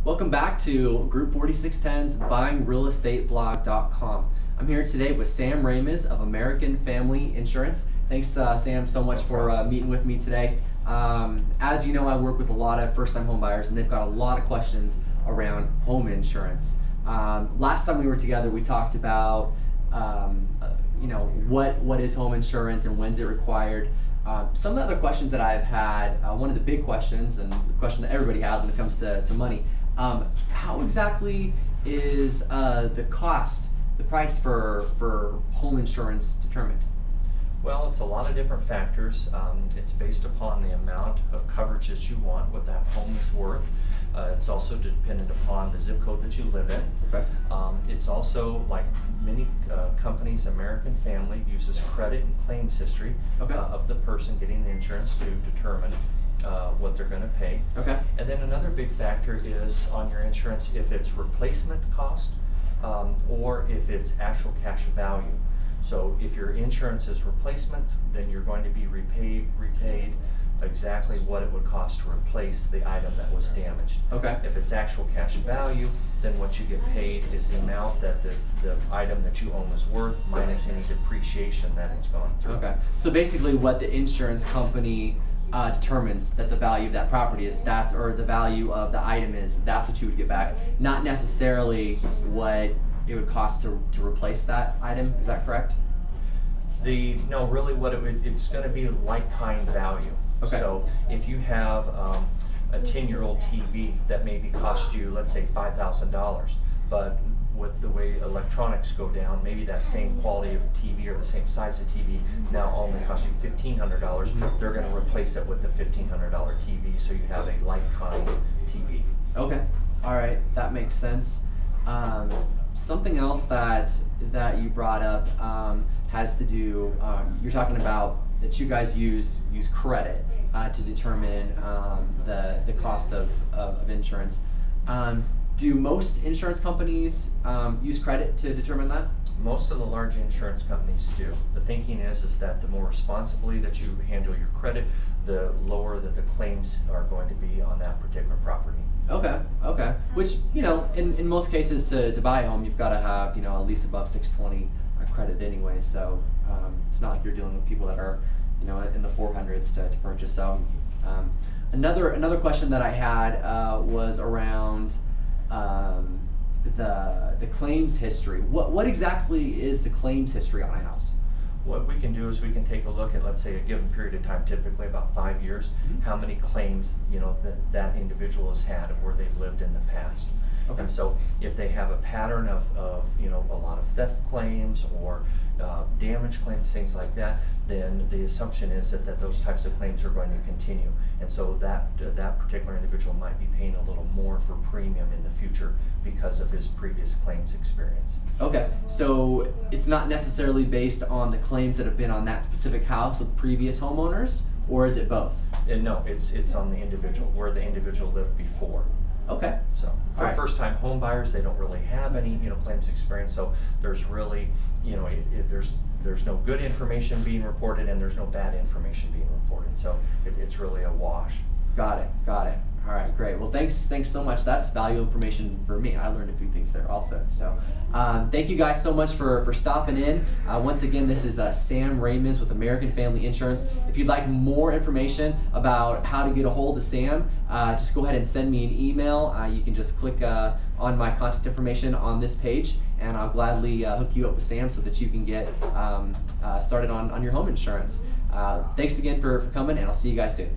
Welcome back to Group 4610's BuyingRealEstateBlog.com. I'm here today with Sam Ramis of American Family Insurance. Thanks, Sam, so much for meeting with me today. As you know, I work with a lot of first-time home buyers, and they've got a lot of questions around home insurance. Last time we were together, we talked about what is home insurance and when's it required. Some of the other questions that I've had, one of the big questions, and the question that everybody has when it comes to money, how exactly is the cost, the price for home insurance determined? Well, it's a lot of different factors. It's based upon the amount of coverage that you want, what that home is worth. It's also dependent upon the zip code that you live in. Okay. It's also, like many companies, American Family uses credit and claims history of the person getting the insurance to determine what they're going to pay. Okay. And then another big factor is on your insurance if it's replacement cost or if it's actual cash value. So if your insurance is replacement, then you're going to be repaid exactly what it would cost to replace the item that was damaged. Okay. If it's actual cash value, then what you get paid is the amount that the item that you own is worth minus any depreciation that it's gone through. Okay. So basically what the insurance company determines that the value of that property is, or the value of the item is, that's what you would get back, not necessarily what it would cost to replace that item. Is that correct? No, really what it's going to be like-kind value. Okay. So if you have a 10-year-old TV that maybe cost you, let's say, $5,000, but with the way electronics go down, maybe that same quality of TV or the same size of TV now only costs you $1,500. They're going to replace it with a $1,500 TV, so you have a like-kind TV. Okay. All right. That makes sense. Something else that you brought up has to do. You're talking about that you guys use credit to determine the cost of insurance. Do most insurance companies use credit to determine that? Most of the large insurance companies do. The thinking is that the more responsibly that you handle your credit, the lower that the claims are going to be on that particular property. Okay, okay. Which, in most cases to buy a home, you've got to have, at least above 620 credit anyway. So it's not like you're dealing with people that are, in the 400s to purchase. So another question that I had was around the claims history. What exactly is the claims history on a house? What we can do is we can take a look at, let's say, a given period of time, typically about 5 years, how many claims that individual has had of where they've lived in the past. Okay. And so if they have a pattern of a lot of theft claims or damage claims, things like that, then the assumption is that those types of claims are going to continue. And so that particular individual might be paying a little more for premium in the future because of his previous claims experience. Okay, so it's not necessarily based on the claims that have been on that specific house with previous homeowners, or is it both? No, it's on the individual, where the individual lived before. Okay. So for first-time home buyers, they don't really have any claims experience. So there's really there's no good information being reported and there's no bad information being reported. So it's really a wash. Got it. All right, great. Well, thanks so much. That's valuable information for me. I learned a few things there also. So thank you guys so much for stopping in. Once again, this is Sam Ramis with American Family Insurance. If you'd like more information about how to get a hold of Sam, just go ahead and send me an email. You can just click on my contact information on this page, and I'll gladly hook you up with Sam so that you can get started on your home insurance. Thanks again for coming, and I'll see you guys soon.